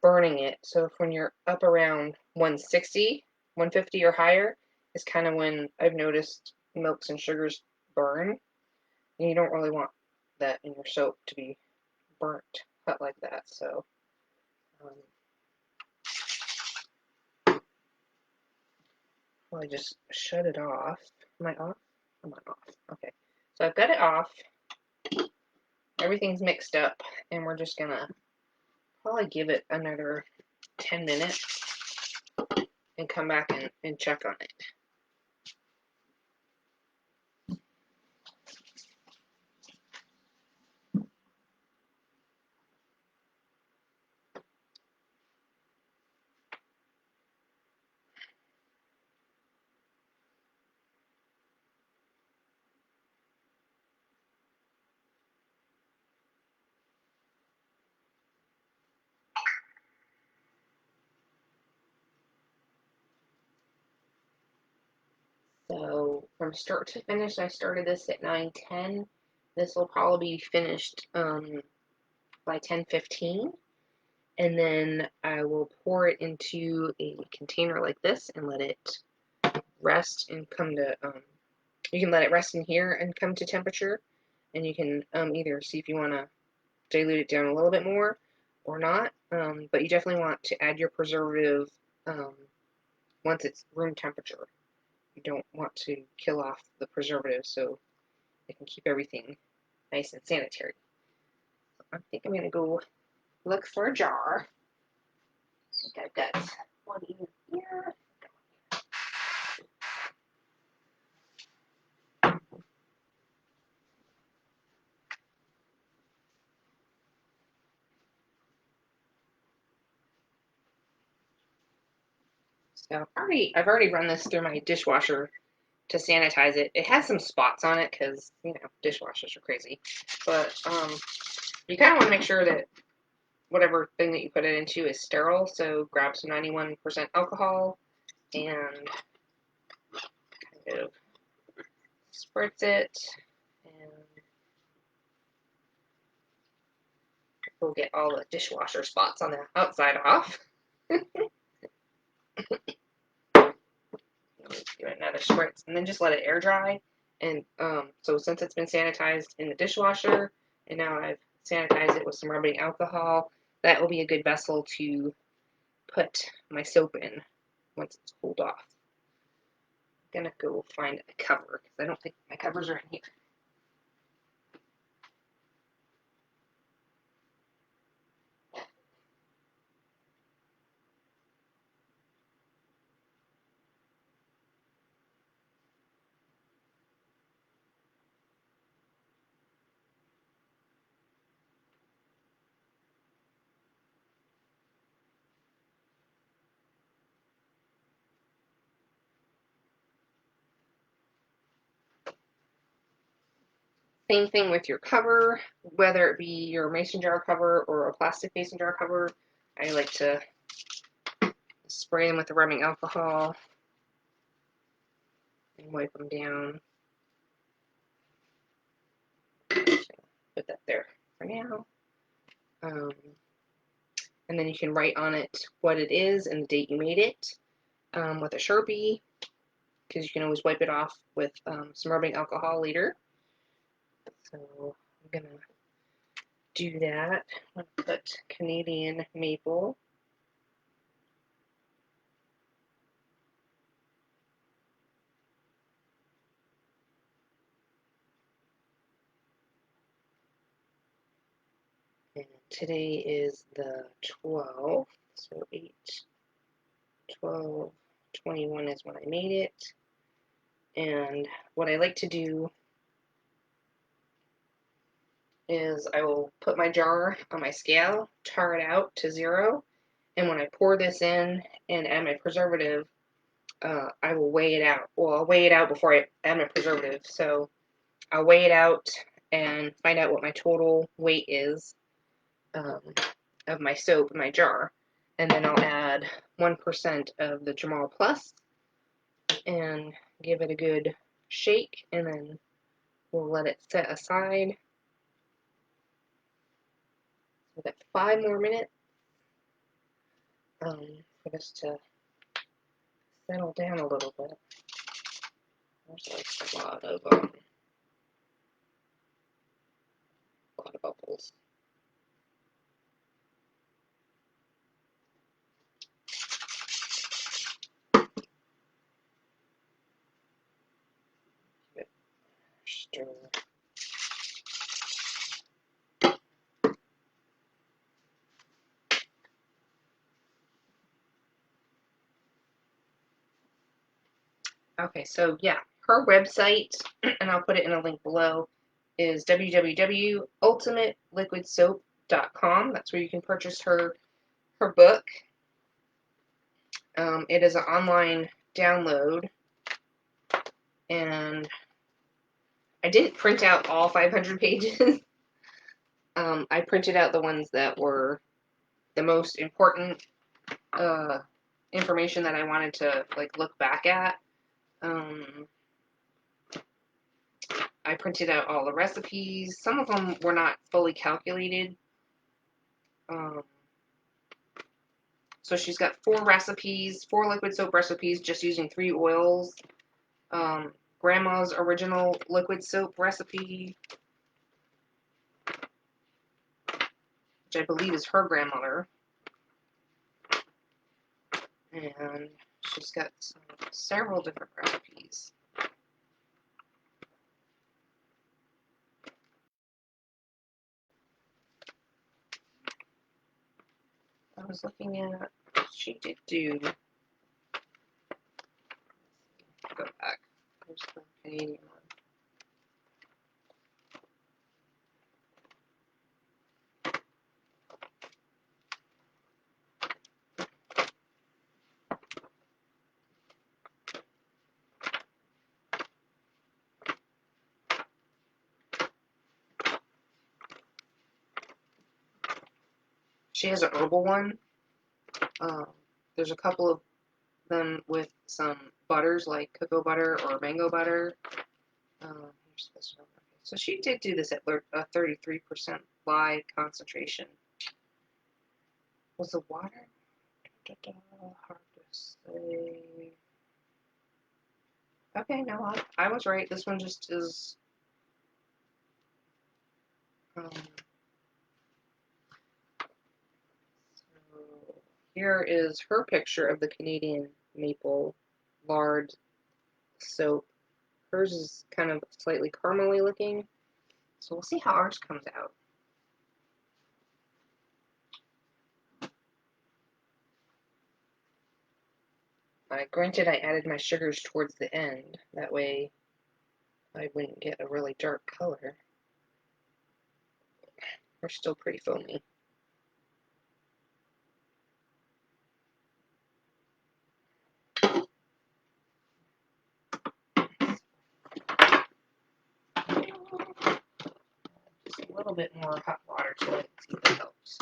burning it. So if when you're up around 160, 150 or higher is kind of when I've noticed milks and sugars burn. And you don't really want that in your soap to be burnt hot like that. So I just shut it off. Am I off? I'm not off. Okay. So I've got it off. Everything's mixed up, and we're just gonna probably give it another 10 minutes and come back and check on it. So from start to finish, I started this at 9:10. This will probably be finished by 10:15, and then I will pour it into a container like this and let it rest and come to. You can let it rest in here and come to temperature, and you can either see if you want to dilute it down a little bit more or not. But you definitely want to add your preservative once it's room temperature. You don't want to kill off the preservative so it can keep everything nice and sanitary. So I think I'm going to go look for a jar. I think I've got one in here. So I've already run this through my dishwasher to sanitize it. It has some spots on it because, you know, dishwashers are crazy. But you kind of want to make sure that whatever thing that you put it into is sterile. So grab some 91% alcohol and kind of spritz it. And we'll get all the dishwasher spots on the outside off. Do another spritz and then just let it air dry. And so since it's been sanitized in the dishwasher and now I've sanitized it with some rubbing alcohol, that will be a good vessel to put my soap in once it's cooled off. I'm gonna go find a cover because I don't think my covers are in here. Same thing with your cover, whether it be your mason jar cover or a plastic mason jar cover. I like to spray them with the rubbing alcohol and wipe them down. Put that there for now. And then you can write on it what it is and the date you made it with a Sharpie, because you can always wipe it off with some rubbing alcohol later. So I'm gonna do that. I'm gonna put Canadian maple. And today is the 12th, so 8, 12, 21 is when I made it. And what I like to do is I will put my jar on my scale, tar it out to 0, And when I pour this in and add my preservative, I will weigh it out. Well, I'll weigh it out before I add my preservative. So I'll weigh it out and find out what my total weight is of my soap in my jar. And then I'll add 1% of the Germall Plus and give it a good shake, and then we'll let it set aside. We've got 5 more minutes for this to settle down a little bit. There's like a lot of bubbles. Stir. Okay, so yeah, her website, and I'll put it in a link below, is www.ultimateliquidsoap.com. That's where you can purchase her book. It is an online download, and I didn't print out all 500 pages. I printed out the ones that were the most important information that I wanted to like look back at. I printed out all the recipes. Some of them were not fully calculated. So she's got 4 recipes, 4 liquid soap recipes, just using 3 oils. Grandma's original liquid soap recipe, which I believe is her grandmother. And she's got several different recipes. I was looking at, she did do, go back, there's the Canadian one. She has an herbal one. There's a couple of them with some butters, like cocoa butter or mango butter. Here's this one. Okay. So she did do this at a 33% lye concentration. Was the water? Hard to say. Okay, no, I was right. This one just is. So here is her picture of the Canadian maple lard soap. Hers is kind of slightly caramely looking. So we'll see how ours comes out. Granted, I added my sugars towards the end. That way I wouldn't get a really dark color. They're still pretty foamy. Just a little bit more hot water to it, see if that helps.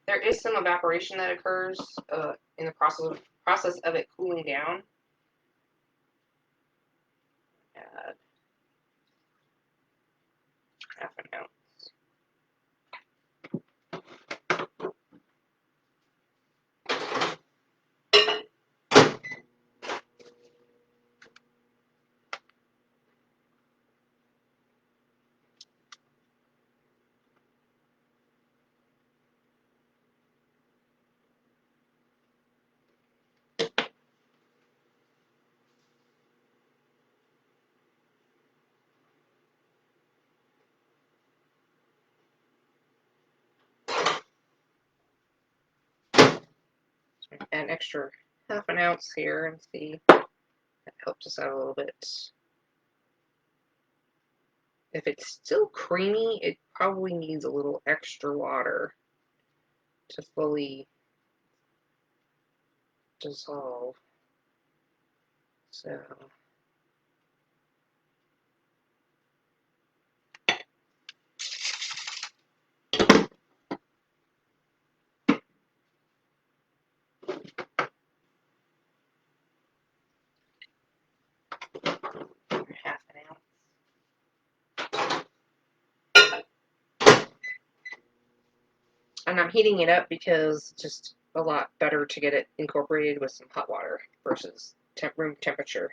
There is some evaporation that occurs in the process of it cooling down. Add half an ounce. Add an extra half an ounce here and see if that helps us out a little bit. If it's still creamy, it probably needs a little extra water. to fully dissolve. So half an ounce. And I'm heating it up because it's just a lot better to get it incorporated with some hot water versus room temperature.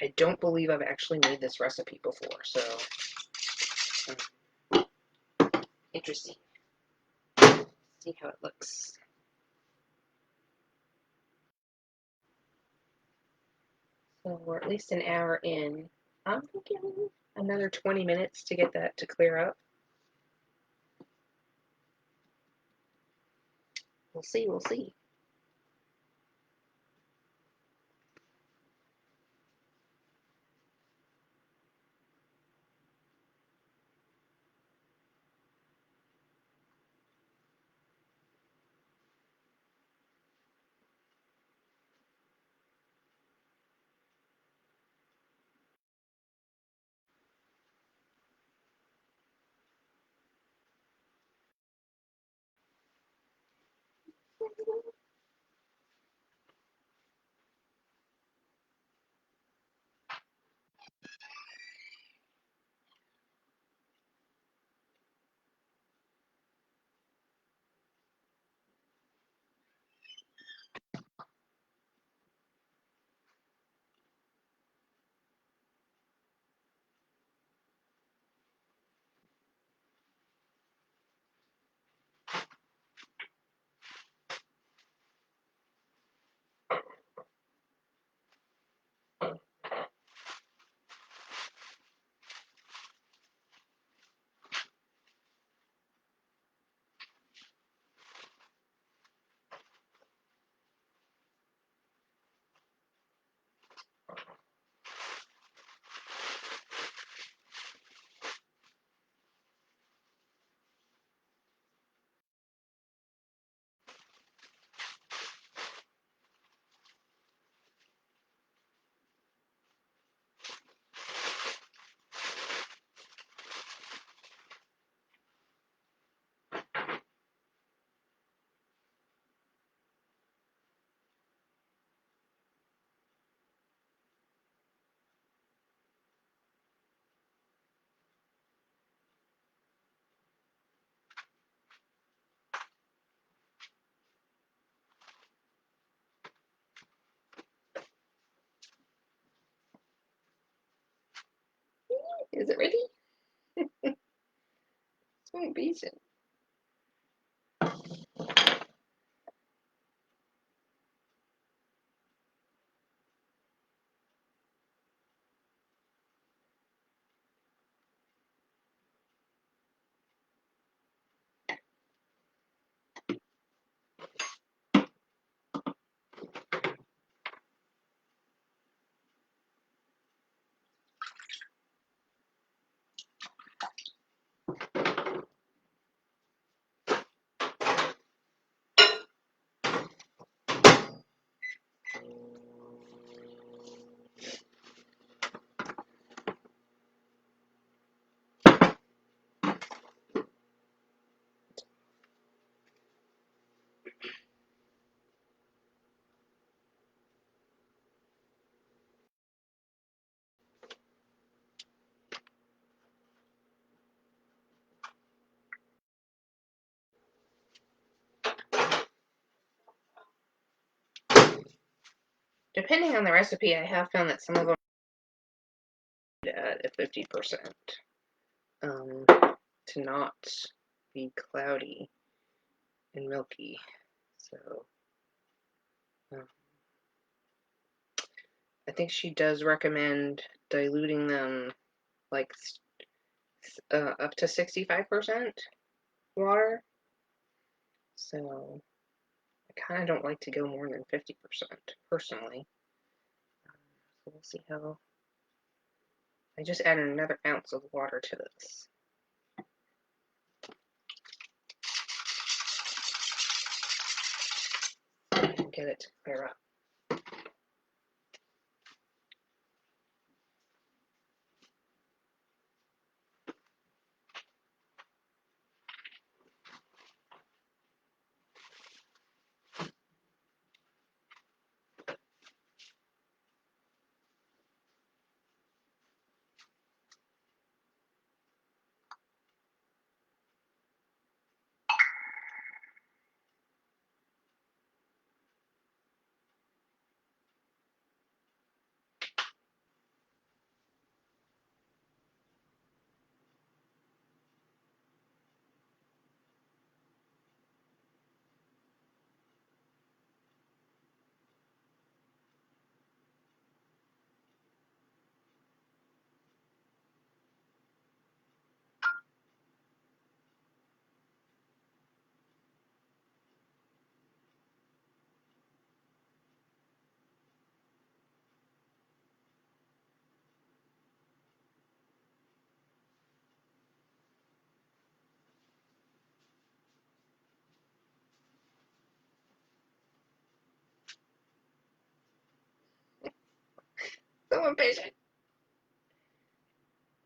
I don't believe I've actually made this recipe before, so interesting. See how it looks. So we're at least an hour in. I'm thinking another 20 minutes to get that to clear up. We'll see, we'll see. Is it ready? So impatient. Depending on the recipe, I have found that some of them at a 50% to not be cloudy and milky. So I think she does recommend diluting them like up to 65% water. So I kind of don't like to go more than 50% personally. So we'll see how. I just added another ounce of water to this. Get it to clear up. So impatient.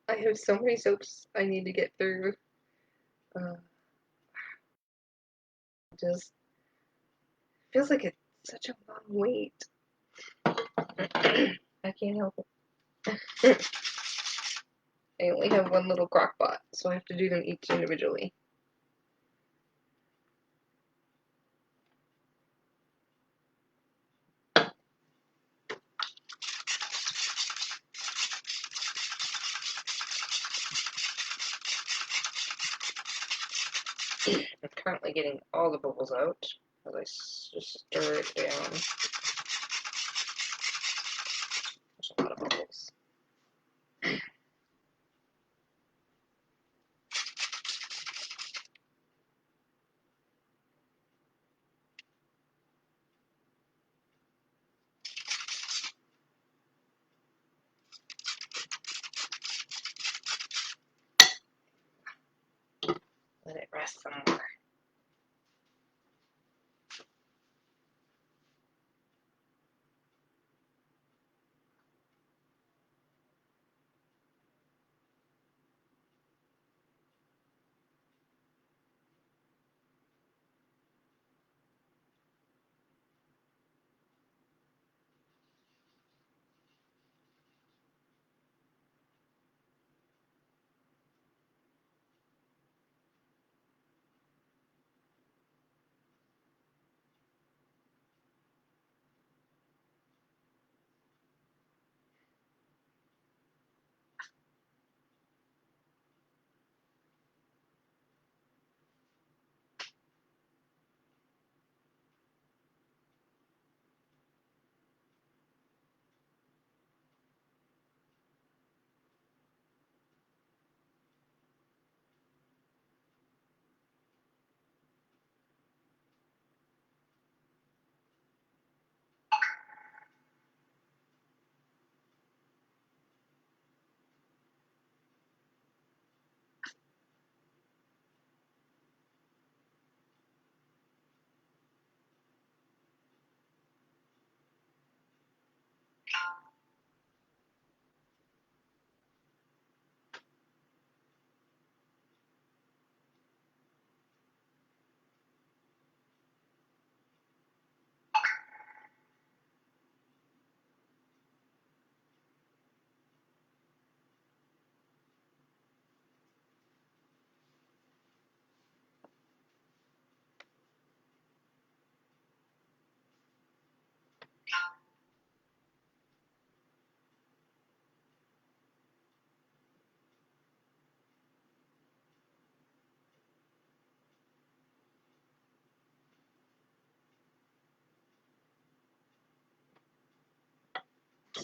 I have so many soaps I need to get through. Just feels like it's such a long wait. I can't help it. I only have one little crock pot, so I have to do them each individually. I'm currently getting all the bubbles out as I just stir it down. There's a lot of bubbles. Let it rest some more.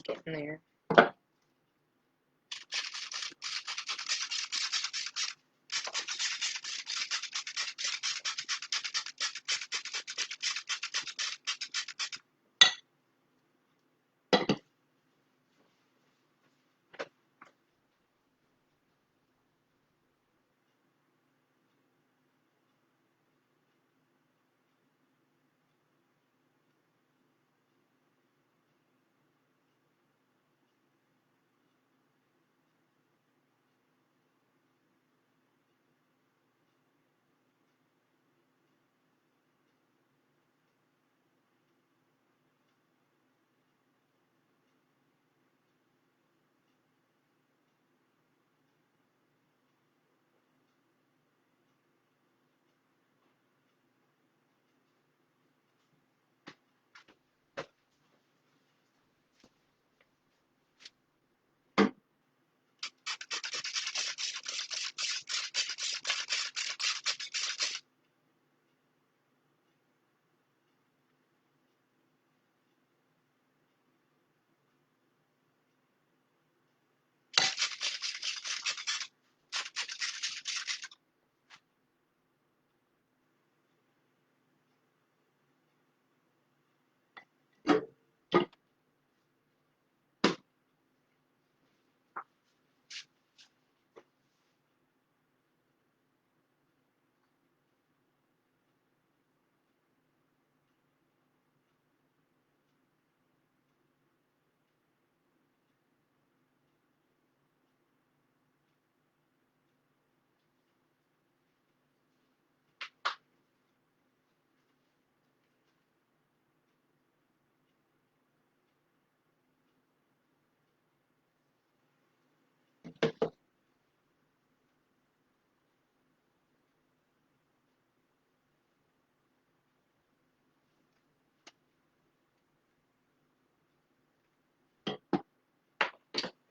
get in there.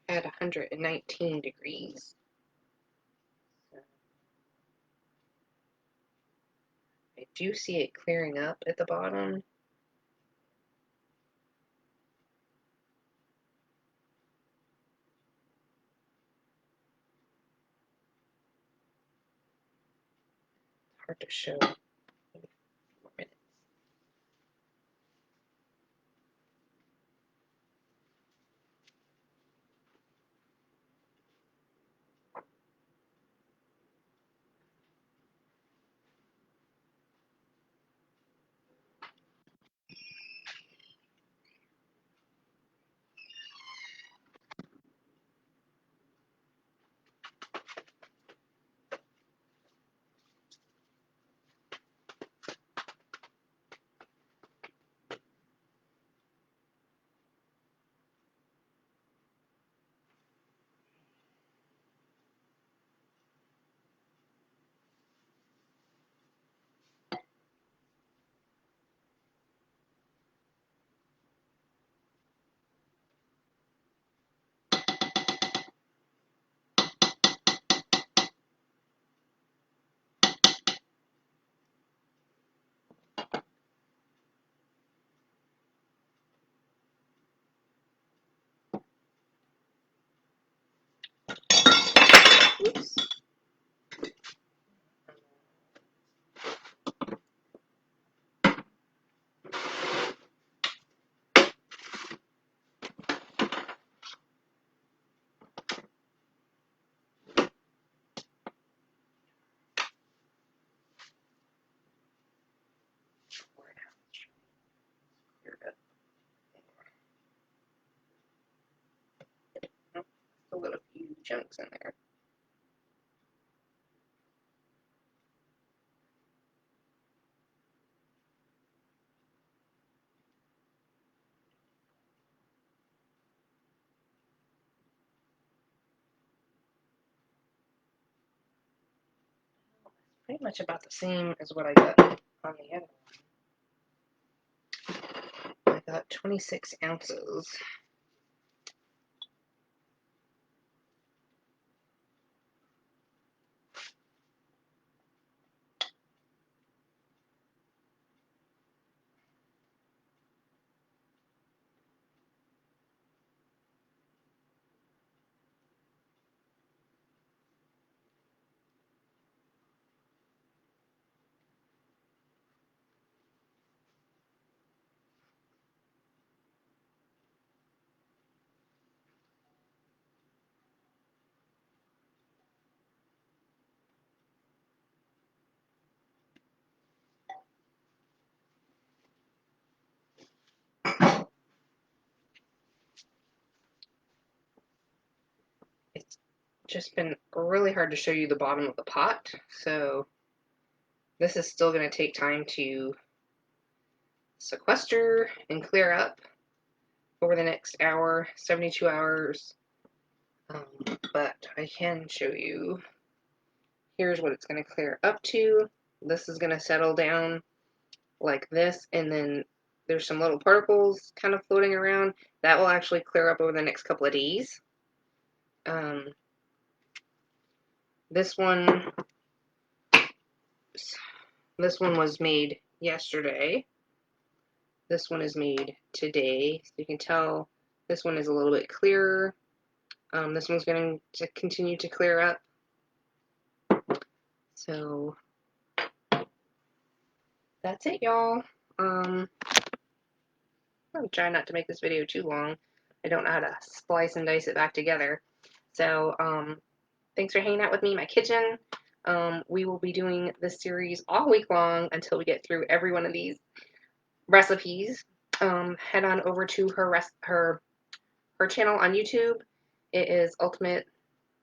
At 119 degrees. I do see it clearing up at the bottom. Hard to show. Maybe 4 minutes. Oops. Still got a few chunks in there. Pretty much about the same as what I got on the other one. I got 26 ounces. just been really hard to show you the bottom of the pot, so this is still going to take time to sequester and clear up over the next hour, 72 hours, but I can show you. Here's what it's going to clear up to. This is going to settle down like this, and then there's some little particles kind of floating around. That will actually clear up over the next couple of days. This one was made yesterday. This one is made today. So you can tell this one is a little bit clearer. This one's going to continue to clear up. So that's it, y'all. I'm trying not to make this video too long. I don't know how to splice and dice it back together. So thanks for hanging out with me in my kitchen. We will be doing this series all week long until we get through every one of these recipes. Head on over to her channel on YouTube. It is Ultimate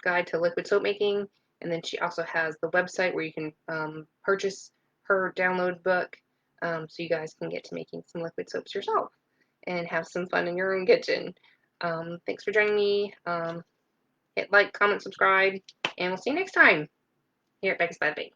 Guide to Liquid Soap Making, and then she also has the website where you can purchase her download book, so you guys can get to making some liquid soaps yourself and have some fun in your own kitchen. Thanks for joining me. Hit like, comment, subscribe, and we'll see you next time here at Beccas by the Bay.